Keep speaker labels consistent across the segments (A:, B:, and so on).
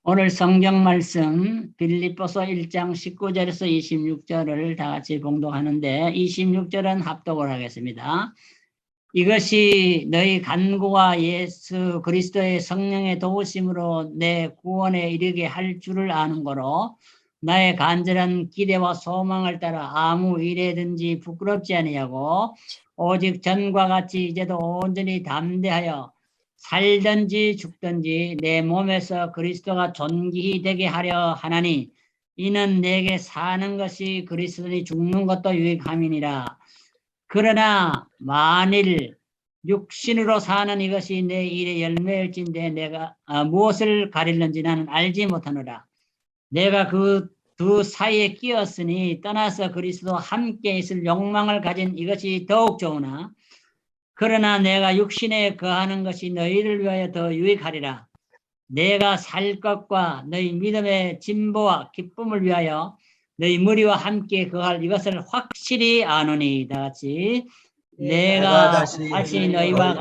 A: 오늘 성경 말씀 빌립보서 1장 19절에서 26절을 다 같이 봉독하는데 26절은 합독을 하겠습니다. 이것이 너희 간구와 예수 그리스도의 성령의 도우심으로 내 구원에 이르게 할 줄을 아는 거로 나의 간절한 기대와 소망을 따라 아무 일에든지 부끄럽지 아니하고 오직 전과 같이 이제도 온전히 담대하여 살든지 죽든지 내 몸에서 그리스도가 존귀히 되게 하려 하나니 이는 내게 사는 것이 그리스도니 죽는 것도 유익함이니라. 그러나 만일 육신으로 사는 이것이 내 일의 열매일진데 내가 무엇을 가릴는지 나는 알지 못하노라. 내가 그 두 사이에 끼었으니 떠나서 그리스도와 함께 있을 욕망을 가진 이것이 더욱 좋으나 그러나 내가 육신에 거하는 것이 너희를 위하여 더 유익하리라. 내가 살 것과 너희 믿음의 진보와 기쁨을 위하여 너희 무리와 함께 거할 이것을 확실히 아노니. 다 같이 내가 다시 너희와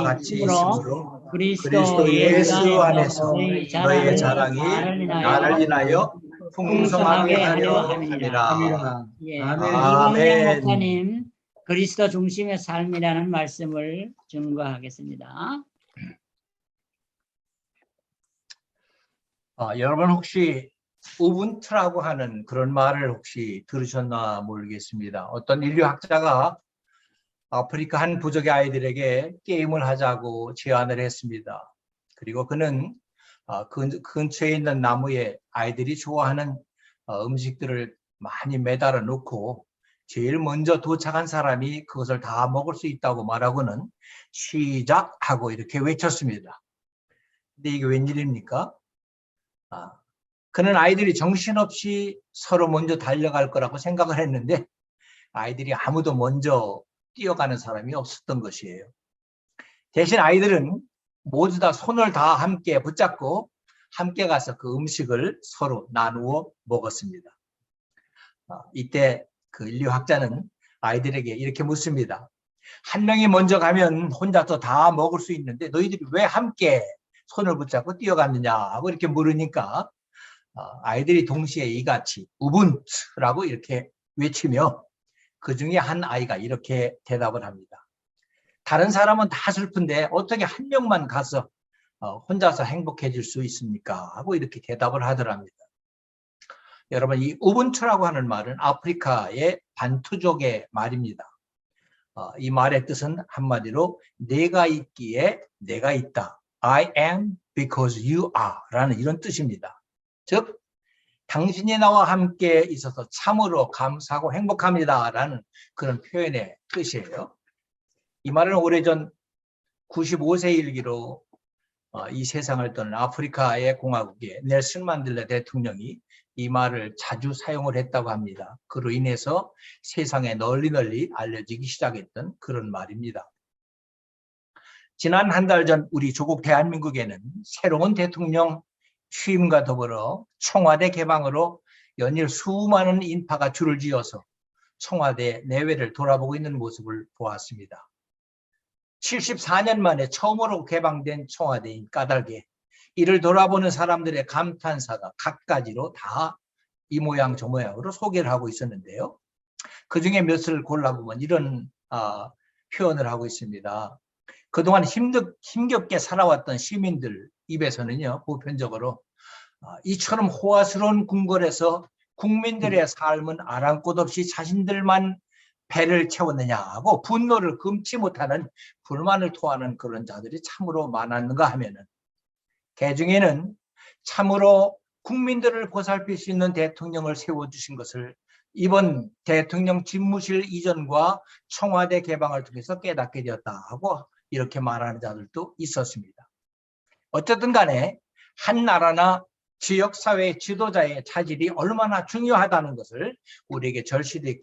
A: 같이 있으므로 그리스도 예수 안에서 너희 자랑이 나를 인하여 풍성하게 하려 함이니라. 예. 이광영 목사님 그리스도 중심의 삶이라는 말씀을 증거하겠습니다.
B: 여러분 혹시 우분투라고 하는 그런 말을 혹시 들으셨나 모르겠습니다. 어떤 인류학자가 아프리카 한 부족의 아이들에게 게임을 하자고 제안을 했습니다. 그리고 그는 근처에 있는 나무에 아이들이 좋아하는 음식들을 많이 매달아 놓고 제일 먼저 도착한 사람이 그것을 다 먹을 수 있다고 말하고는 시작하고 이렇게 외쳤습니다. 근데 이게 웬일입니까? 그는 아이들이 정신없이 서로 먼저 달려갈 거라고 생각을 했는데 아이들이 아무도 먼저 뛰어가는 사람이 없었던 것이에요. 대신 아이들은 모두 다 손을 다 함께 붙잡고 함께 가서 그 음식을 서로 나누어 먹었습니다. 이때 그 인류학자는 아이들에게 이렇게 묻습니다. 한 명이 먼저 가면 혼자서 다 먹을 수 있는데 너희들이 왜 함께 손을 붙잡고 뛰어갔느냐 하고 이렇게 물으니까 아이들이 동시에 이같이 우분투라고 이렇게 외치며 그 중에 한 아이가 이렇게 대답을 합니다. 다른 사람은 다 슬픈데 어떻게 한 명만 가서 혼자서 행복해질 수 있습니까? 하고 이렇게 대답을 하더랍니다. 여러분, 이 우분투라고 하는 말은 아프리카의 반투족의 말입니다. 이 말의 뜻은 한마디로 내가 있기에 내가 있다. I am because you are 라는 이런 뜻입니다. 즉 당신이 나와 함께 있어서 참으로 감사하고 행복합니다 라는 그런 표현의 뜻이에요. 이 말은 오래전 95세 일기로 이 세상을 떠난 아프리카의 공화국의 넬슨 만델라 대통령이 이 말을 자주 사용을 했다고 합니다. 그로 인해서 세상에 널리 알려지기 시작했던 그런 말입니다. 지난 한 달 전 우리 조국 대한민국에는 새로운 대통령 취임과 더불어 청와대 개방으로 연일 수많은 인파가 줄을 지어서 청와대 내외를 돌아보고 있는 모습을 보았습니다. 74년 만에 처음으로 개방된 청와대인 까닭에 이를 돌아보는 사람들의 감탄사가 갖가지로 다 이 모양 저 모양으로 소개를 하고 있었는데요. 그중에 몇을 골라보면 이런 표현을 하고 있습니다. 그동안 힘겹게 살아왔던 시민들 입에서는요, 보편적으로 이처럼 호화스러운 궁궐에서 국민들의 삶은 아랑곳 없이 자신들만 배를 채웠느냐 하고 분노를 금치 못하는 불만을 토하는 그런 자들이 참으로 많았는가 하면은 개중에는 참으로 국민들을 보살필 수 있는 대통령을 세워주신 것을 이번 대통령 집무실 이전과 청와대 개방을 통해서 깨닫게 되었다 하고 이렇게 말하는 자들도 있었습니다. 어쨌든 간에 한 나라나 지역사회 지도자의 차질이 얼마나 중요하다는 것을 우리에게 절실히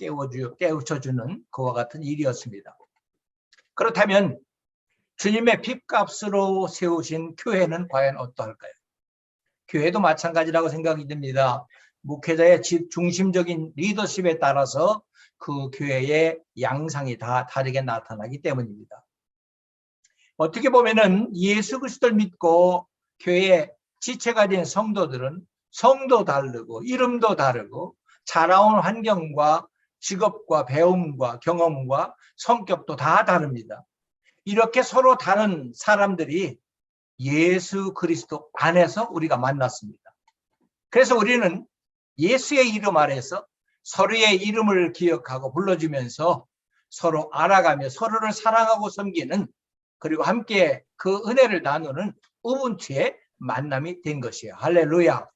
B: 깨우쳐주는 그와 같은 일이었습니다. 그렇다면 주님의 핏값으로 세우신 교회는 과연 어떠할까요? 교회도 마찬가지라고 생각이 듭니다. 목회자의 중심적인 리더십에 따라서 그 교회의 양상이 다 다르게 나타나기 때문입니다. 어떻게 보면은 예수 그리스도를 믿고 교회에 지체가 된 성도들은 성도 다르고 이름도 다르고 자라온 환경과 직업과 배움과 경험과 성격도 다 다릅니다. 이렇게 서로 다른 사람들이 예수 그리스도 안에서 우리가 만났습니다. 그래서 우리는 예수의 이름 아래서 서로의 이름을 기억하고 불러주면서 서로 알아가며 서로를 사랑하고 섬기는, 그리고 함께 그 은혜를 나누는 우분투의 만남이 된 것이에요. 할렐루야.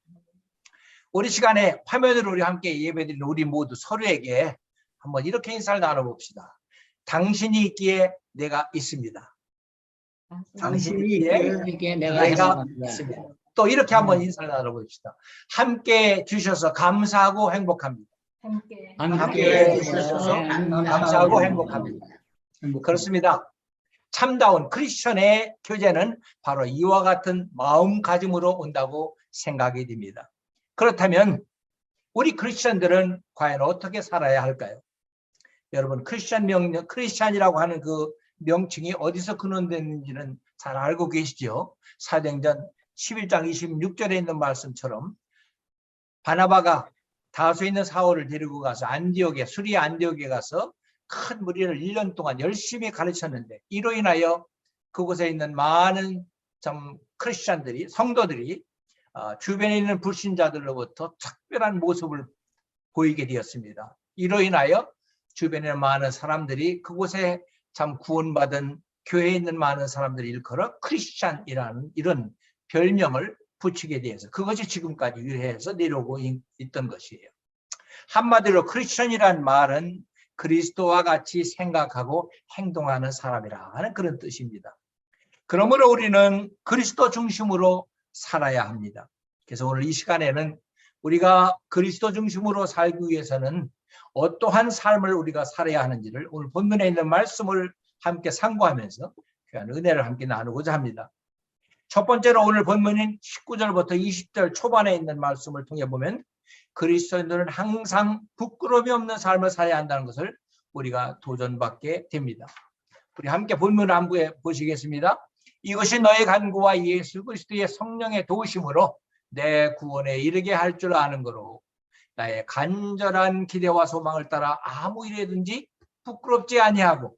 B: 우리 시간에 화면으로 우리 함께 예배드리는 우리 모두 서로에게 한번 이렇게 인사를 나눠봅시다. 당신이 있기에 내가 있습니다. 당신이 있기에 내가 있습니다. 또 이렇게 한번 인사를 나눠봅시다. 함께 주셔서 감사하고 행복합니다. 함께 주셔서 감사하고 행복합니다. 그렇습니다. 참다운 크리스천의 교제는 바로 이와 같은 마음가짐으로 온다고 생각이 됩니다. 그렇다면 우리 크리스천들은 과연 어떻게 살아야 할까요? 여러분, 크리스천이라고 하는 그 명칭이 어디서 근원됐는지는 잘 알고 계시죠? 사도행전 11장 26절에 있는 말씀처럼 바나바가 다소 있는 사울을 데리고 가서 수리아 안디옥에 가서 큰 무리를 1년 동안 열심히 가르쳤는데, 이로 인하여 그곳에 있는 많은 크리스천들이, 성도들이 주변에 있는 불신자들로부터 특별한 모습을 보이게 되었습니다. 이로 인하여 주변에 많은 사람들이 그곳에 구원받은 교회에 있는 많은 사람들이 일컬어 크리스찬이라는 이런 별명을 붙이게 되어서 그것이 지금까지 유래해서 내려오고 있던 것이에요. 한마디로 크리스찬이란 말은 그리스도와 같이 생각하고 행동하는 사람이라는 그런 뜻입니다. 그러므로 우리는 그리스도 중심으로 살아야 합니다. 그래서 오늘 이 시간에는 우리가 그리스도 중심으로 살기 위해서는 어떠한 삶을 우리가 살아야 하는지를 오늘 본문에 있는 말씀을 함께 상고하면서 귀한 은혜를 함께 나누고자 합니다. 첫 번째로 오늘 본문인 19절부터 20절 초반에 있는 말씀을 통해 보면 그리스도인들은 항상 부끄러움이 없는 삶을 살아야 한다는 것을 우리가 도전받게 됩니다. 우리 함께 본문 안부에 보시겠습니다. 이것이 너의 간구와 예수 그리스도의 성령의 도우심으로 내 구원에 이르게 할 줄 아는 거로 나의 간절한 기대와 소망을 따라 아무 일에든지 부끄럽지 아니하고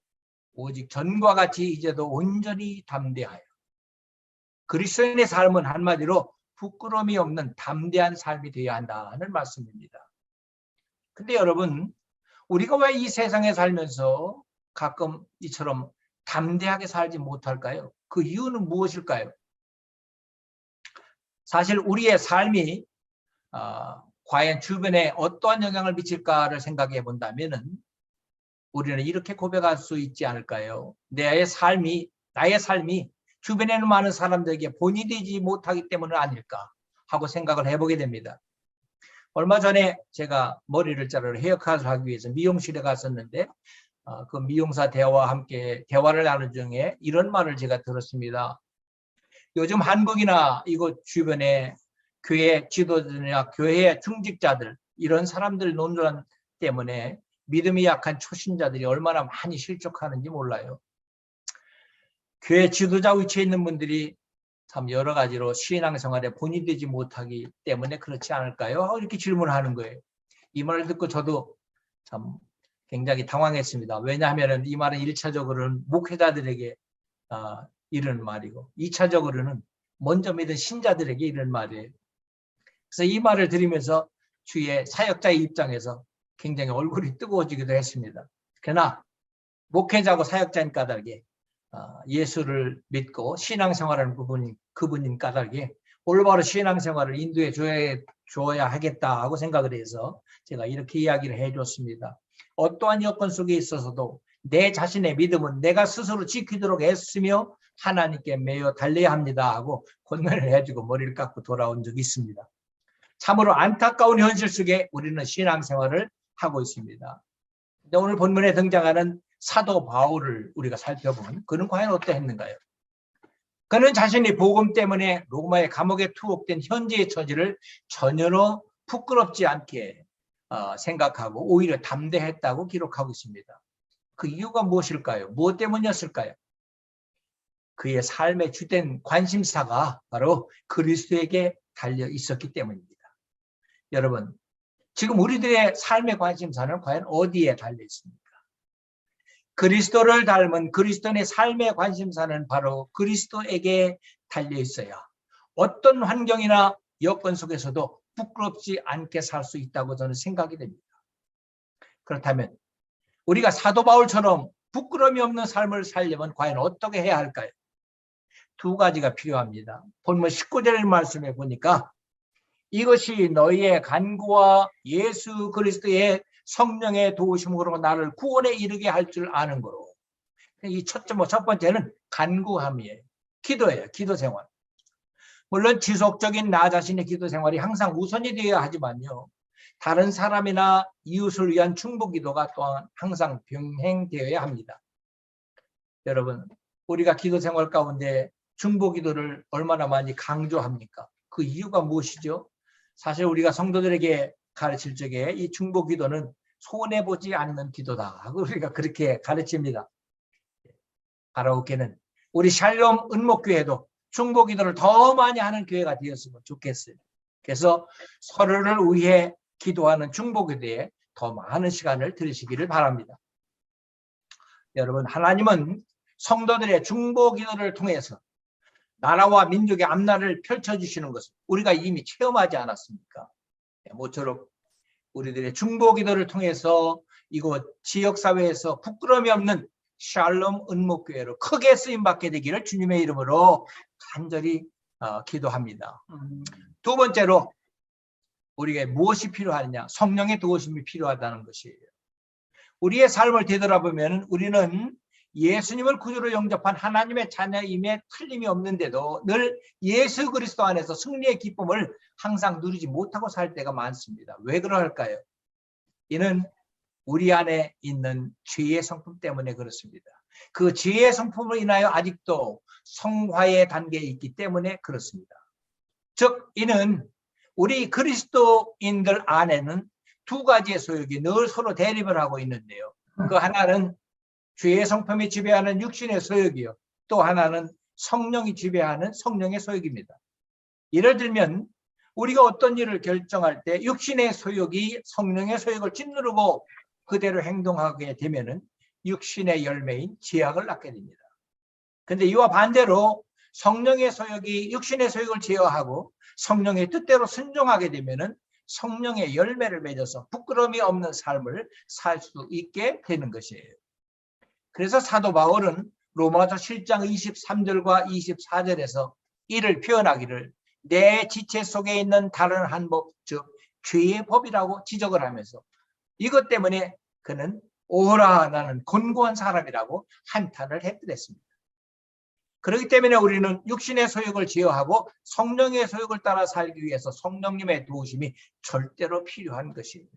B: 오직 전과 같이 이제도 온전히 담대하여. 그리스도인의 삶은 한마디로 부끄러움이 없는 담대한 삶이 되어야 한다는 말씀입니다. 근데 여러분, 우리가 왜 이 세상에 살면서 가끔 이처럼 담대하게 살지 못할까요? 그 이유는 무엇일까요? 사실 우리의 삶이 과연 주변에 어떠한 영향을 미칠까를 생각해 본다면은 우리는 이렇게 고백할 수 있지 않을까요? 나의 삶이 주변에 있는 많은 사람들에게 본이 되지 못하기 때문은 아닐까 하고 생각을 해보게 됩니다. 얼마 전에 제가 머리를 자르러 헤어컷을 하기 위해서 미용실에 갔었는데 그 미용사 대화와 함께 대화를 나누는 중에 이런 말을 제가 들었습니다. 요즘 한국이나 이곳 주변에 교회 지도자들이나 교회 중직자들, 이런 사람들 논란 때문에 믿음이 약한 초신자들이 얼마나 많이 실족하는지 몰라요. 교회 지도자 위치에 있는 분들이 참 여러 가지로 신앙생활에 본이 되지 못하기 때문에 그렇지 않을까요? 이렇게 질문하는 거예요. 이 말을 듣고 저도 참 굉장히 당황했습니다. 왜냐하면 이 말은 1차적으로는 목회자들에게 이런 말이고 2차적으로는 먼저 믿은 신자들에게 이런 말이에요. 그래서 이 말을 들으면서 주의 사역자의 입장에서 굉장히 얼굴이 뜨거워지기도 했습니다. 그러나 목회자고 사역자인 까닭에 예수를 믿고 신앙생활하는 그분인 까닭에 올바로 신앙생활을 인도해 줘야 하겠다 하고 생각을 해서 제가 이렇게 이야기를 해줬습니다. 어떠한 여건 속에 있어서도 내 자신의 믿음은 내가 스스로 지키도록 애쓰며 하나님께 매여 달려야 합니다 하고 권면을 해주고 머리를 깎고 돌아온 적이 있습니다. 참으로 안타까운 현실 속에 우리는 신앙생활을 하고 있습니다. 근데 오늘 본문에 등장하는 사도 바울을 우리가 살펴보면 그는 과연 어떠했는가요? 그는 자신이 복음 때문에 로마의 감옥에 투옥된 현재의 처지를 전혀 부끄럽지 않게 생각하고 오히려 담대했다고 기록하고 있습니다. 그 이유가 무엇일까요? 무엇 때문이었을까요? 그의 삶의 주된 관심사가 바로 그리스도에게 달려 있었기 때문입니다. 여러분, 지금 우리들의 삶의 관심사는 과연 어디에 달려 있습니까? 그리스도를 닮은 그리스도인의 삶의 관심사는 바로 그리스도에게 달려 있어야 어떤 환경이나 여건 속에서도 부끄럽지 않게 살 수 있다고 저는 생각이 됩니다. 그렇다면 우리가 사도 바울처럼 부끄러움이 없는 삶을 살려면 과연 어떻게 해야 할까요? 두 가지가 필요합니다. 본문 19절 말씀에 보니까 이것이 너희의 간구와 예수 그리스도의 성령의 도우심으로 나를 구원에 이르게 할 줄 아는 거로. 이 첫 번째는 간구함이에요. 기도예요. 기도 생활. 물론 지속적인 나 자신의 기도 생활이 항상 우선이 되어야 하지만요. 다른 사람이나 이웃을 위한 충복 기도가 또한 항상 병행되어야 합니다. 여러분, 우리가 기도 생활 가운데 중보 기도를 얼마나 많이 강조합니까? 그 이유가 무엇이죠? 사실 우리가 성도들에게 가르칠 적에 이 중보 기도는 손해보지 않는 기도다. 우리가 그렇게 가르칩니다. 가라오케는 우리 샬롬 은목교회도 중보 기도를 더 많이 하는 교회가 되었으면 좋겠어요. 그래서 서로를 위해 기도하는 중보 기도에 더 많은 시간을 들이시기를 바랍니다. 여러분, 하나님은 성도들의 중보 기도를 통해서 나라와 민족의 앞날을 펼쳐주시는 것을 우리가 이미 체험하지 않았습니까? 모쪼록 우리들의 중보 기도를 통해서 이곳 지역사회에서 부끄러움이 없는 샬롬 은목교회로 크게 쓰임받게 되기를 주님의 이름으로 간절히 기도합니다. 두 번째로 우리에게 무엇이 필요하느냐? 성령의 도우심이 필요하다는 것이에요. 우리의 삶을 되돌아보면 우리는 예수님을 구주로 영접한 하나님의 자녀임에 틀림이 없는데도 늘 예수 그리스도 안에서 승리의 기쁨을 항상 누리지 못하고 살 때가 많습니다. 왜 그럴까요? 이는 우리 안에 있는 죄의 성품 때문에 그렇습니다. 그 죄의 성품으로 인하여 아직도 성화의 단계에 있기 때문에 그렇습니다. 즉 이는 우리 그리스도인들 안에는 두 가지의 소욕이 늘 서로 대립을 하고 있는데요. 그 하나는 죄의 성품이 지배하는 육신의 소욕이요. 또 하나는 성령이 지배하는 성령의 소욕입니다. 예를 들면 우리가 어떤 일을 결정할 때 육신의 소욕이 성령의 소욕을 짓누르고 그대로 행동하게 되면은 육신의 열매인 죄악을 낳게 됩니다. 그런데 이와 반대로 성령의 소욕이 육신의 소욕을 제어하고 성령의 뜻대로 순종하게 되면은 성령의 열매를 맺어서 부끄러움이 없는 삶을 살 수 있게 되는 것이에요. 그래서 사도 바울은 로마서 7장 23절과 24절에서 이를 표현하기를 내 지체 속에 있는 다른 한 법, 즉 죄의 법이라고 지적을 하면서 이것 때문에 그는 오라 나는 곤고한 사람이라고 한탄을 했더랬습니다. 그렇기 때문에 우리는 육신의 소욕을 제어하고 성령의 소욕을 따라 살기 위해서 성령님의 도우심이 절대로 필요한 것입니다.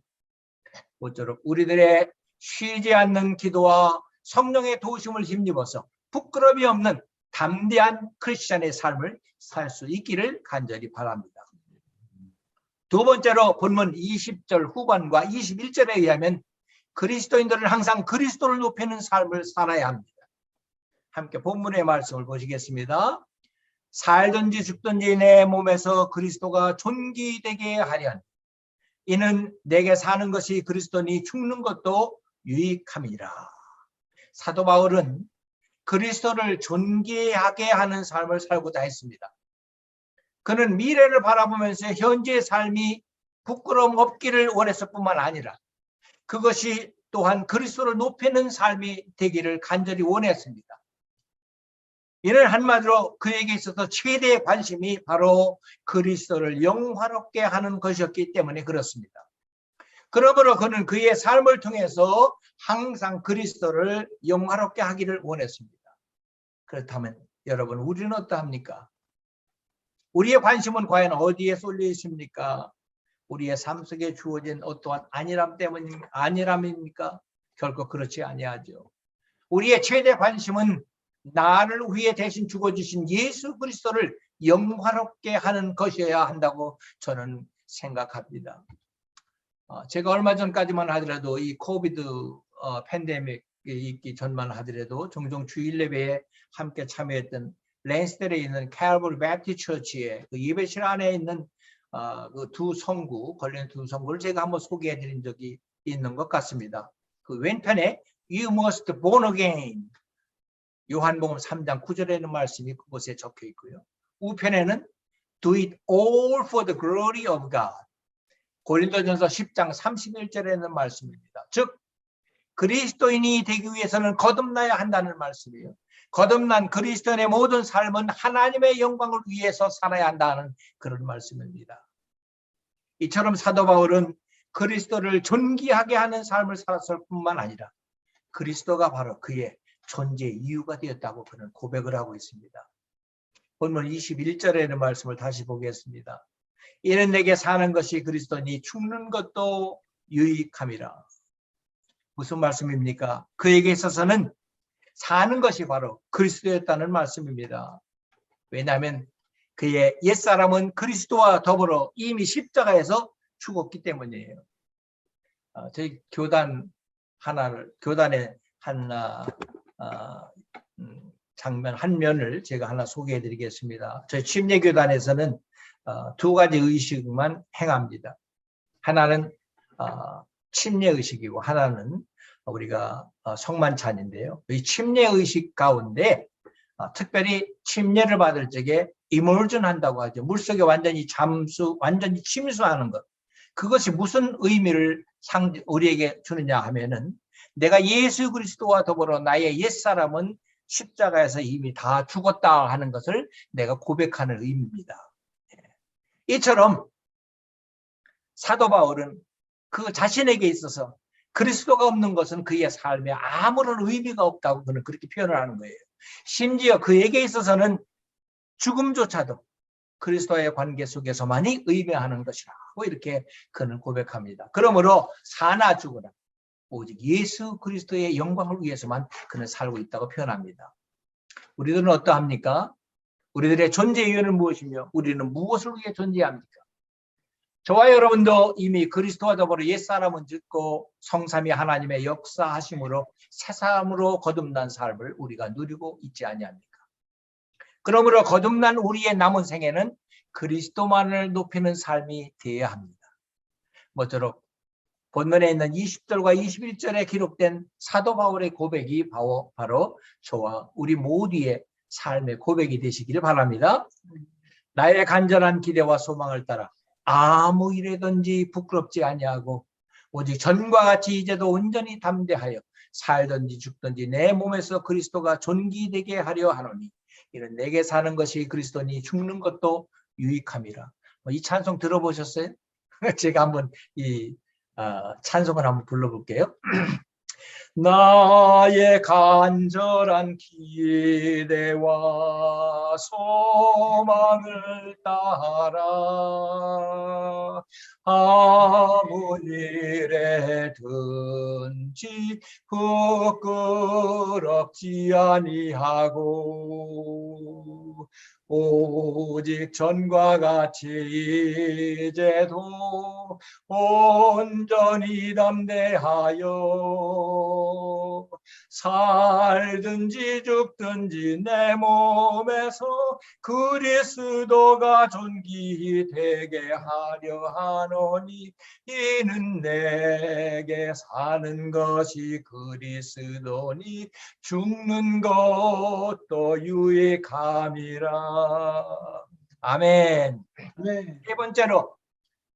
B: 모쪼록 우리들의 쉬지 않는 기도와 성령의 도우심을 힘입어서 부끄러움이 없는 담대한 크리스찬의 삶을 살 수 있기를 간절히 바랍니다. 두 번째로 본문 20절 후반과 21절에 의하면 그리스도인들은 항상 그리스도를 높이는 삶을 살아야 합니다. 함께 본문의 말씀을 보시겠습니다. 살든지 죽든지 내 몸에서 그리스도가 존귀되게 하려니 이는 내게 사는 것이 그리스도니 죽는 것도 유익함이라. 사도 바울은 그리스도를 존귀하게 하는 삶을 살고자 했습니다. 그는 미래를 바라보면서 현재의 삶이 부끄러움 없기를 원했을 뿐만 아니라 그것이 또한 그리스도를 높이는 삶이 되기를 간절히 원했습니다. 이는 한마디로 그에게 있어서 최대의 관심이 바로 그리스도를 영화롭게 하는 것이었기 때문에 그렇습니다. 그러므로 그는 그의 삶을 통해서 항상 그리스도를 영화롭게 하기를 원했습니다. 그렇다면 여러분 우리는 어떠합니까? 우리의 관심은 과연 어디에 쏠려 있습니까? 우리의 삶 속에 주어진 어떠한 안일함입니까? 결코 그렇지 아니하죠. 우리의 최대 관심은 나를 위해 대신 죽어주신 예수 그리스도를 영화롭게 하는 것이어야 한다고 저는 생각합니다. 제가 얼마 전까지만 하더라도 이 코비드 팬데믹 있기 전만 하더라도 종종 주일 예배에 함께 참여했던 랜스델에 있는 칼버리 배프티스트 처치의 그 예배실 안에 있는 그 두 성구, 걸린 두 성구를 제가 한번 소개해 드린 적이 있는 것 같습니다. 그 왼편에 You must born again, 요한복음 3장 9절에 있는 말씀이 그곳에 적혀 있고요. 우편에는 Do it all for the glory of God, 고린도전서 10장 31절에 있는 말씀입니다. 즉 그리스도인이 되기 위해서는 거듭나야 한다는 말씀이에요. 거듭난 그리스도인의 모든 삶은 하나님의 영광을 위해서 살아야 한다는 그런 말씀입니다. 이처럼 사도 바울은 그리스도를 존귀하게 하는 삶을 살았을 뿐만 아니라 그리스도가 바로 그의 존재 이유가 되었다고 그는 고백을 하고 있습니다. 본문 21절에 있는 말씀을 다시 보겠습니다. 이는 내게 사는 것이 그리스도니 죽는 것도 유익함이라. 무슨 말씀입니까? 그에게 있어서는 사는 것이 바로 그리스도였다는 말씀입니다. 왜냐하면 그의 옛사람은 그리스도와 더불어 이미 십자가에서 죽었기 때문이에요. 저희 교단의 장면 한 면을 제가 하나 소개해 드리겠습니다. 저희 침례교단에서는 두 가지 의식만 행합니다. 하나는 침례의식이고 하나는 우리가 성만찬인데요. 이 침례의식 가운데 특별히 침례를 받을 적에 이머전 한다고 하죠. 물속에 완전히 침수하는 것. 그것이 무슨 의미를 우리에게 주느냐 하면은 내가 예수 그리스도와 더불어 나의 옛사람은 십자가에서 이미 다 죽었다 하는 것을 내가 고백하는 의미입니다. 이처럼 사도 바울은 그 자신에게 있어서 그리스도가 없는 것은 그의 삶에 아무런 의미가 없다고 그는 그렇게 표현을 하는 거예요. 심지어 그에게 있어서는 죽음조차도 그리스도와의 관계 속에서만이 의미하는 것이라고 이렇게 그는 고백합니다. 그러므로 사나 죽으나 오직 예수 그리스도의 영광을 위해서만 그는 살고 있다고 표현합니다. 우리들은 어떠합니까? 우리들의 존재 이유는 무엇이며 우리는 무엇을 위해 존재합니까? 저와 여러분도 이미 그리스도와 더불어 옛사람은 죽고 성삼위 하나님의 역사하심으로 새사람으로 거듭난 삶을 우리가 누리고 있지 아니합니까? 그러므로 거듭난 우리의 남은 생애는 그리스도만을 높이는 삶이 되어야 합니다. 모쪼록 본문에 있는 20절과 21절에 기록된 사도 바울의 고백이 바로 저와 우리 모두의 삶의 고백이 되시기를 바랍니다. 나의 간절한 기대와 소망을 따라 아무 일에든지 부끄럽지 아니하고 오직 전과 같이 이제도 온전히 담대하여 살든지 죽든지 내 몸에서 그리스도가 존귀되게 하려 하노니 이는 내게 사는 것이 그리스도니 죽는 것도 유익함이라. 이 찬송 들어보셨어요? 제가 한번 이 찬송을 한번 불러볼게요. 나의 간절한 기대와 소망을 따라 아무 일에든지 부끄럽지 아니하고 오직 전과 같이 이제도 온전히 담대하여 살든지 죽든지 내 몸에서 그리스도가 존귀되게 하려 하노니 이는 내게 사는 것이 그리스도니 죽는 것도 유익함이라. 아멘.
C: 네.
B: 세 번째로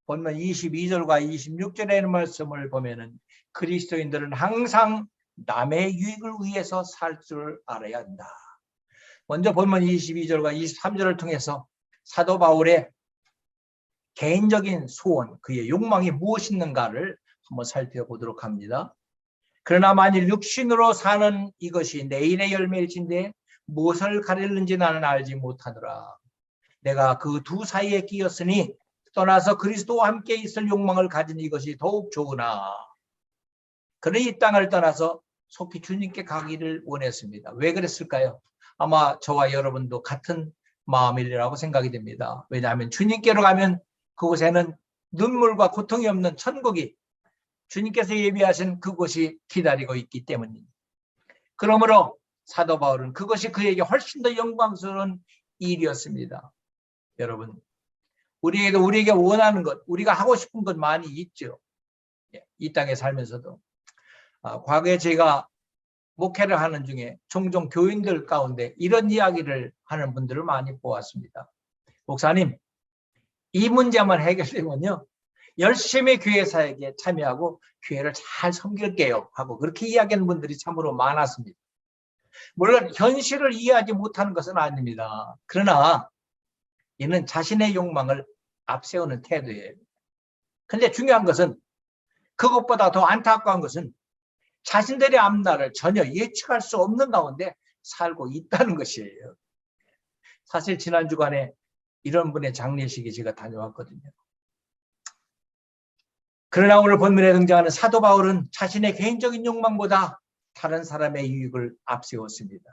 B: 본문 22절과 26절에 있는 말씀을 보면은 그리스도인들은 항상 남의 유익을 위해서 살 줄 알아야 한다. 먼저 본문 22절과 23절을 통해서 사도 바울의 개인적인 소원, 그의 욕망이 무엇이있는가를 한번 살펴보도록 합니다. 그러나 만일 육신으로 사는 이것이 내일의 열매일진데 무엇을 가리는지 나는 알지 못하노라. 내가 그 두 사이에 끼었으니 떠나서 그리스도와 함께 있을 욕망을 가진 이것이 더욱 좋으나 그는 이 땅을 떠나서 속히 주님께 가기를 원했습니다. 왜 그랬을까요? 아마 저와 여러분도 같은 마음이라고 생각이 됩니다. 왜냐하면 주님께로 가면 그곳에는 눈물과 고통이 없는 천국이 주님께서 예비하신 그곳이 기다리고 있기 때문입니다. 그러므로 사도 바울은 그것이 그에게 훨씬 더 영광스러운 일이었습니다. 여러분, 우리에게 원하는 것, 우리가 하고 싶은 것 많이 있죠. 이 땅에 살면서도. 과거에 제가 목회를 하는 중에 종종 교인들 가운데 이런 이야기를 하는 분들을 많이 보았습니다. 목사님, 이 문제만 해결되면요, 열심히 교회 사역에 참여하고 교회를 잘 섬길게요 하고 그렇게 이야기하는 분들이 참으로 많았습니다. 물론 현실을 이해하지 못하는 것은 아닙니다. 그러나 이는 자신의 욕망을 앞세우는 태도예요. 근데 중요한 것은, 그것보다 더 안타까운 것은 자신들의 앞날을 전혀 예측할 수 없는 가운데 살고 있다는 것이에요. 사실 지난 주간에 이런 분의 장례식에 제가 다녀왔거든요. 그러나 오늘 본문에 등장하는 사도 바울은 자신의 개인적인 욕망보다 다른 사람의 유익을 앞세웠습니다.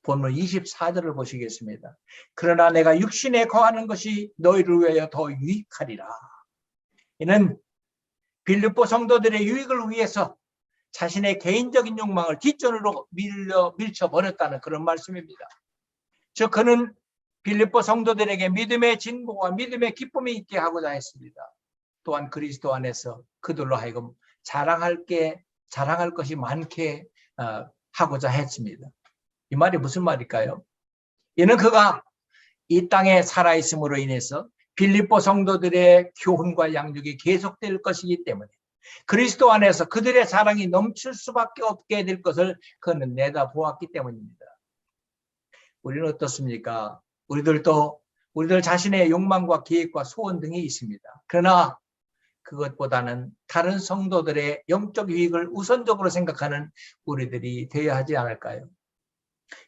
B: 본문 24절을 보시겠습니다. 그러나 내가 육신에 거하는 것이 너희를 위하여 더 유익하리라. 이는 빌립보 성도들의 유익을 위해서 자신의 개인적인 욕망을 뒷전으로 밀쳐버렸다는 그런 말씀입니다. 즉 그는 빌립보 성도들에게 믿음의 진보와 믿음의 기쁨이 있게 하고자 했습니다. 또한 그리스도 안에서 그들로 하여금 자랑할 것이 많게 하고자 했습니다. 이 말이 무슨 말일까요? 이는 그가 이 땅에 살아있음으로 인해서 빌립보 성도들의 교훈과 양육이 계속될 것이기 때문에 그리스도 안에서 그들의 사랑이 넘칠 수밖에 없게 될 것을 그는 내다보았기 때문입니다. 우리는 어떻습니까? 우리들 자신의 욕망과 계획과 소원 등이 있습니다. 그러나 그것보다는 다른 성도들의 영적 유익을 우선적으로 생각하는 우리들이 되어야 하지 않을까요?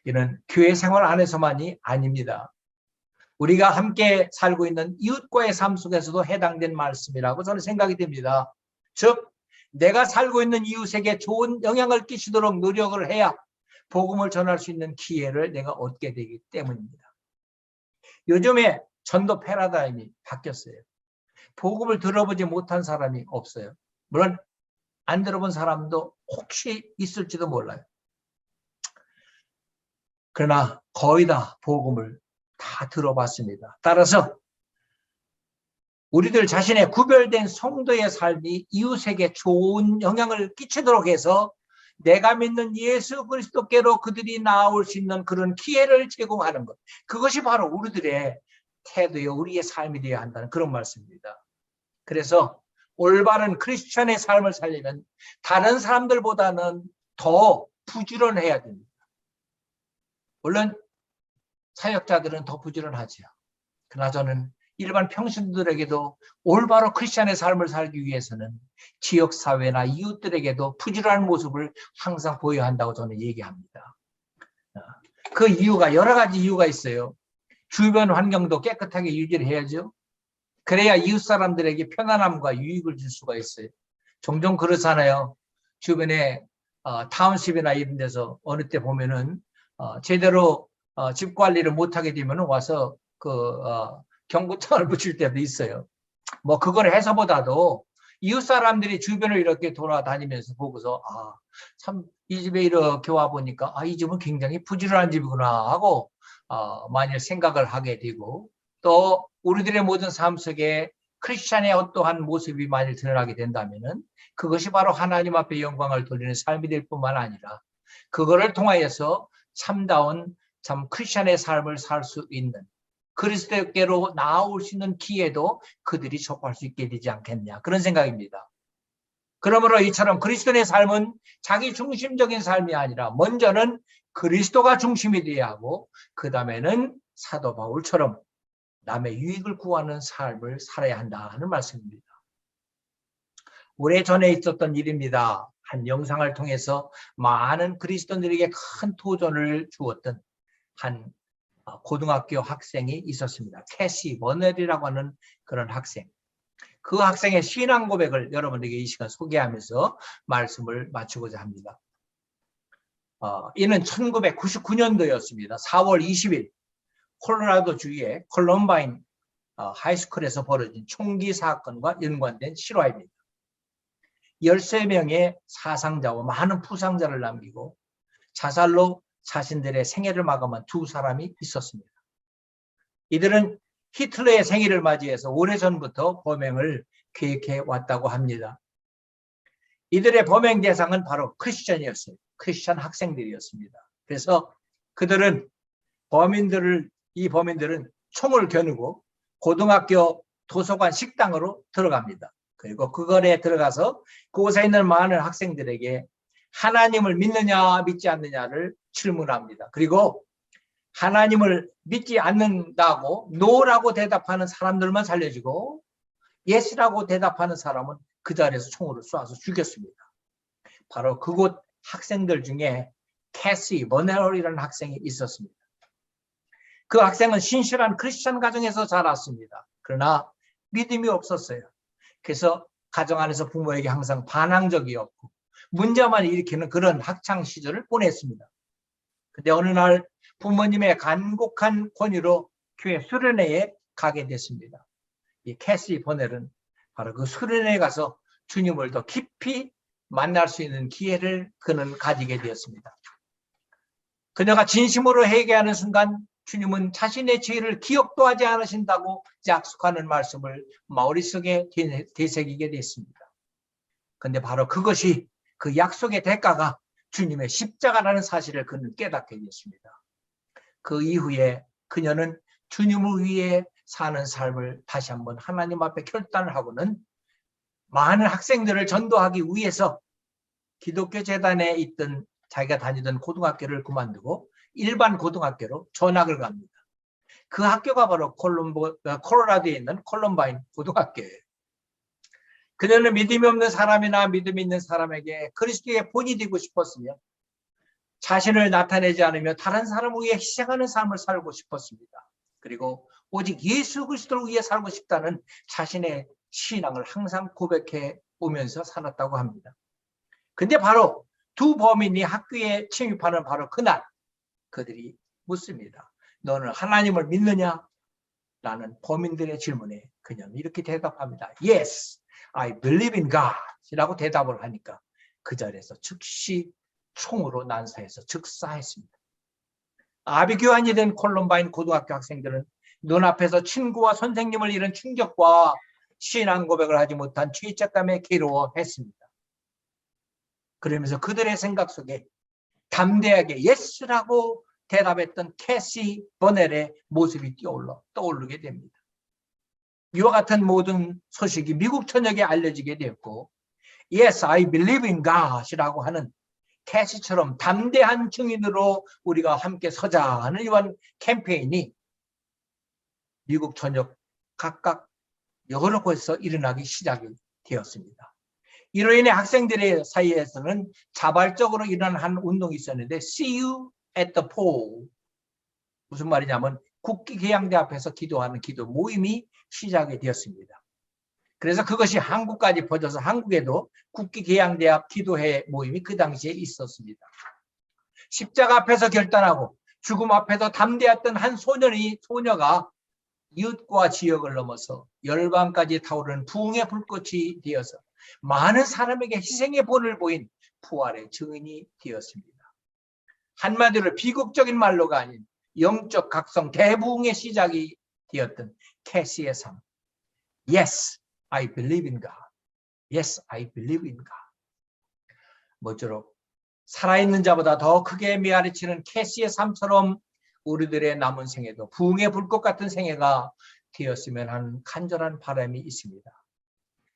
B: 이는 교회 생활 안에서만이 아닙니다. 우리가 함께 살고 있는 이웃과의 삶 속에서도 해당된 말씀이라고 저는 생각이 됩니다. 즉 내가 살고 있는 이웃에게 좋은 영향을 끼치도록 노력을 해야 복음을 전할 수 있는 기회를 내가 얻게 되기 때문입니다. 요즘에 전도 패러다임이 바뀌었어요. 복음을 들어보지 못한 사람이 없어요. 물론 안 들어본 사람도 혹시 있을지도 몰라요. 그러나 거의 다 복음을 다 들어봤습니다. 따라서 우리들 자신의 구별된 성도의 삶이 이웃에게 좋은 영향을 끼치도록 해서 내가 믿는 예수 그리스도께로 그들이 나아올 수 있는 그런 기회를 제공하는 것, 그것이 바로 우리들의 태도요, 우리의 삶이 되어야 한다는 그런 말씀입니다. 그래서 올바른 크리스천의 삶을 살려면 다른 사람들보다는 더 부지런해야 됩니다. 물론 사역자들은 더 부지런하지요. 그러나 저는 일반 평신들에게도 올바로 크리스천의 삶을 살기 위해서는 지역사회나 이웃들에게도 부지런한 모습을 항상 보여야 한다고 저는 얘기합니다. 그 이유가 여러 가지 이유가 있어요. 주변 환경도 깨끗하게 유지를 해야죠. 그래야 이웃 사람들에게 편안함과 유익을 줄 수가 있어요. 종종 그렇잖아요. 주변에 타운십이나 이런 데서 어느 때 보면은 제대로 집 관리를 못하게 되면 와서 경고장을 붙일 때도 있어요. 뭐 그걸 해서보다도 이웃 사람들이 주변을 이렇게 돌아다니면서 보고서 참 이 집에 이렇게 와 보니까 이 집은 굉장히 부지런한 집이구나 하고 만일 생각을 하게 되고, 또 우리들의 모든 삶 속에 크리스찬의 어떠한 모습이 만일 드러나게 된다면은 그것이 바로 하나님 앞에 영광을 돌리는 삶이 될 뿐만 아니라 그거를 통하여서 참다운 참 크리스찬의 삶을 살 수 있는, 그리스도께로 나아올 수 있는 기회도 그들이 접할 수 있게 되지 않겠냐, 그런 생각입니다. 그러므로 이처럼 그리스도의 삶은 자기 중심적인 삶이 아니라 먼저는 그리스도가 중심이 되어야 하고 그 다음에는 사도 바울처럼 남의 유익을 구하는 삶을 살아야 한다는 말씀입니다. 오래전에 있었던 일입니다. 한 영상을 통해서 많은 그리스도인들에게 큰 도전을 주었던 한 고등학교 학생이 있었습니다. 캐시 버넬이라고 하는 그런 학생. 그 학생의 신앙 고백을 여러분에게 이 시간 소개하면서 말씀을 마치고자 합니다. 이는 1999년도였습니다. 4월 20일 콜로라도 주의 콜럼바인 하이스쿨에서 벌어진 총기 사건과 연관된 실화입니다. 13명의 사상자와 많은 부상자를 남기고 자살로 자신들의 생애를 마감한 두 사람이 있었습니다. 이들은 히틀러의 생일을 맞이해서 오래전부터 범행을 계획해 왔다고 합니다. 이들의 범행 대상은 바로 크리스천이었어요. 크리스천 학생들이었습니다. 그래서 그들은 이 범인들은 총을 겨누고 고등학교 도서관 식당으로 들어갑니다. 그리고 그거에 들어가서 그곳에 있는 많은 학생들에게 하나님을 믿느냐 믿지 않느냐를 질문합니다. 그리고 하나님을 믿지 않는다고 노라고 대답하는 사람들만 살려주고 예스라고 대답하는 사람은 그 자리에서 총으로 쏴서 죽였습니다. 바로 그곳 학생들 중에 캐시 버넬이라는 학생이 있었습니다. 그 학생은 신실한 크리스천 가정에서 자랐습니다. 그러나 믿음이 없었어요. 그래서 가정 안에서 부모에게 항상 반항적이었고 문제만 일으키는 그런 학창 시절을 보냈습니다. 근데 어느 날 부모님의 간곡한 권유로 교회 수련회에 가게 됐습니다. 이 캐시 버넬은 바로 그 수련회에 가서 주님을 더 깊이 만날 수 있는 기회를 그는 가지게 되었습니다. 그녀가 진심으로 회개하는 순간 주님은 자신의 죄를 기억도 하지 않으신다고 약속하는 말씀을 머릿속에 되새기게 됐습니다. 그런데 바로 그것이 그 약속의 대가가 주님의 십자가라는 사실을 그는 깨닫게 됐습니다. 그 이후에 그녀는 주님을 위해 사는 삶을 다시 한번 하나님 앞에 결단을 하고는 많은 학생들을 전도하기 위해서 기독교 재단에 있던 자기가 다니던 고등학교를 그만두고 일반 고등학교로 전학을 갑니다. 그 학교가 바로 콜로라도에 있는 콜럼바인 고등학교예요. 그녀는 믿음이 없는 사람이나 믿음이 있는 사람에게 그리스도의 본이 되고 싶었으며 자신을 나타내지 않으며 다른 사람을 위해 희생하는 삶을 살고 싶었습니다. 그리고 오직 예수 그리스도를 위해 살고 싶다는 자신의 신앙을 항상 고백해 오면서 살았다고 합니다. 근데 바로 두 범인이 학교에 침입하는 바로 그날 그들이 묻습니다. 너는 하나님을 믿느냐? 라는 범인들의 질문에 그녀는 이렇게 대답합니다. Yes, I believe in God 이라고 대답을 하니까 그 자리에서 즉시 총으로 난사해서 즉사했습니다. 아비규환이 된 콜럼바인 고등학교 학생들은 눈앞에서 친구와 선생님을 잃은 충격과 신앙 고백을 하지 못한 죄책감에 괴로워했습니다. 그러면서 그들의 생각 속에 담대하게 예스라고 대답했던 캐시 버넬의 모습이 떠오르게 됩니다. 이와 같은 모든 소식이 미국 전역에 알려지게 되었고 Yes, I believe in God 이라고 하는 캐시처럼 담대한 증인으로 우리가 함께 서자 하는 이런 캠페인이 미국 전역 각각 여러 곳에서 일어나기 시작이 되었습니다. 이로 인해 학생들의 사이에서는 자발적으로 일어난 한 운동이 있었는데 See you at the pole 무슨 말이냐면 국기계양대 앞에서 기도하는 기도 모임이 시작이 되었습니다. 그래서 그것이 한국까지 퍼져서 한국에도 국기계양대 앞 기도회 모임이 그 당시에 있었습니다. 십자가 앞에서 결단하고 죽음 앞에서 담대했던 한 소녀가 이웃과 지역을 넘어서 열방까지 타오르는 부흥의 불꽃이 되어서 많은 사람에게 희생의 본을 보인 부활의 증인이 되었습니다. 한마디로 비극적인 말로가 아닌 영적 각성 대부흥의 시작이 되었던 캐시의 삶. Yes, I believe in God. Yes, I believe in God. 모쪼록 살아있는 자보다 더 크게 메아리치는 캐시의 삶처럼 우리들의 남은 생애도 부흥의 불꽃 같은 생애가 되었으면 하는 간절한 바람이 있습니다.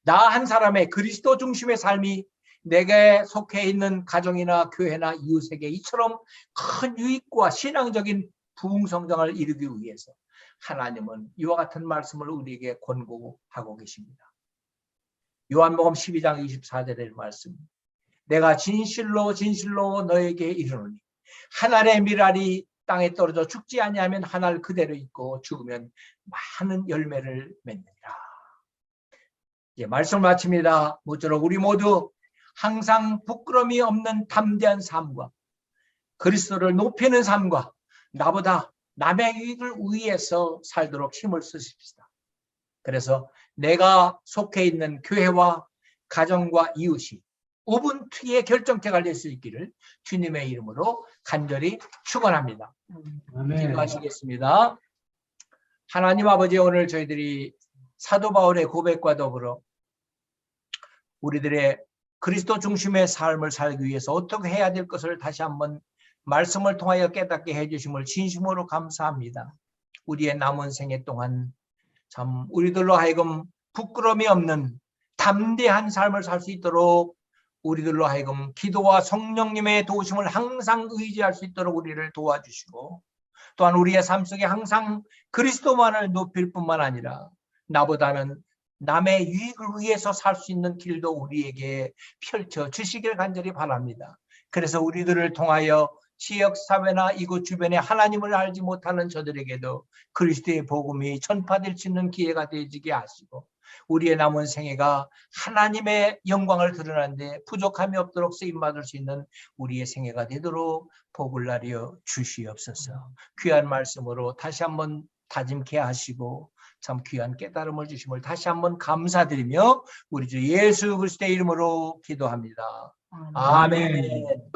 B: 나 한 사람의 그리스도 중심의 삶이 내게 속해 있는 가정이나 교회나 이웃에게 이처럼 큰 유익과 신앙적인 부흥 성장을 이루기 위해서 하나님은 이와 같은 말씀을 우리에게 권고하고 계십니다. 요한복음 12장 24절의 말씀. 내가 진실로 진실로 너에게 이르노니 한 알의 밀알이 땅에 떨어져 죽지 아니하면 한 알 그대로 있고 죽으면 많은 열매를 맺느니라. 이제 말씀을 마칩니다. 모쪼록 우리 모두 항상 부끄러움이 없는 담대한 삶과 그리스도를 높이는 삶과 나보다 남의 이익을 위해서 살도록 힘을 쓰십시다. 그래서 내가 속해 있는 교회와 가정과 이웃이 5분 뒤에 결정체가 될 수 있기를 주님의 이름으로 간절히 축원합니다. 기도하시겠습니다. 하나님 아버지, 오늘 저희들이 사도 바울의 고백과 더불어 우리들의 그리스도 중심의 삶을 살기 위해서 어떻게 해야 될 것을 다시 한번 말씀을 통하여 깨닫게 해주심을 진심으로 감사합니다. 우리의 남은 생애 동안 참 우리들로 하여금 부끄러움이 없는 담대한 삶을 살 수 있도록, 우리들로 하여금 기도와 성령님의 도우심을 항상 의지할 수 있도록 우리를 도와주시고, 또한 우리의 삶 속에 항상 그리스도만을 높일 뿐만 아니라 나보다는 남의 유익을 위해서 살 수 있는 길도 우리에게 펼쳐 주시길 간절히 바랍니다. 그래서 우리들을 통하여 지역 사회나 이곳 주변에 하나님을 알지 못하는 저들에게도 그리스도의 복음이 전파될 수 있는 기회가 되어지게 하시고, 우리의 남은 생애가 하나님의 영광을 드러내는데 부족함이 없도록 쓰임받을 수 있는 우리의 생애가 되도록 복을 나려 주시옵소서. 귀한 말씀으로 다시 한번 다짐케 하시고 참 귀한 깨달음을 주심을 다시 한번 감사드리며 우리 주 예수 그리스도의 이름으로 기도합니다. 아멘.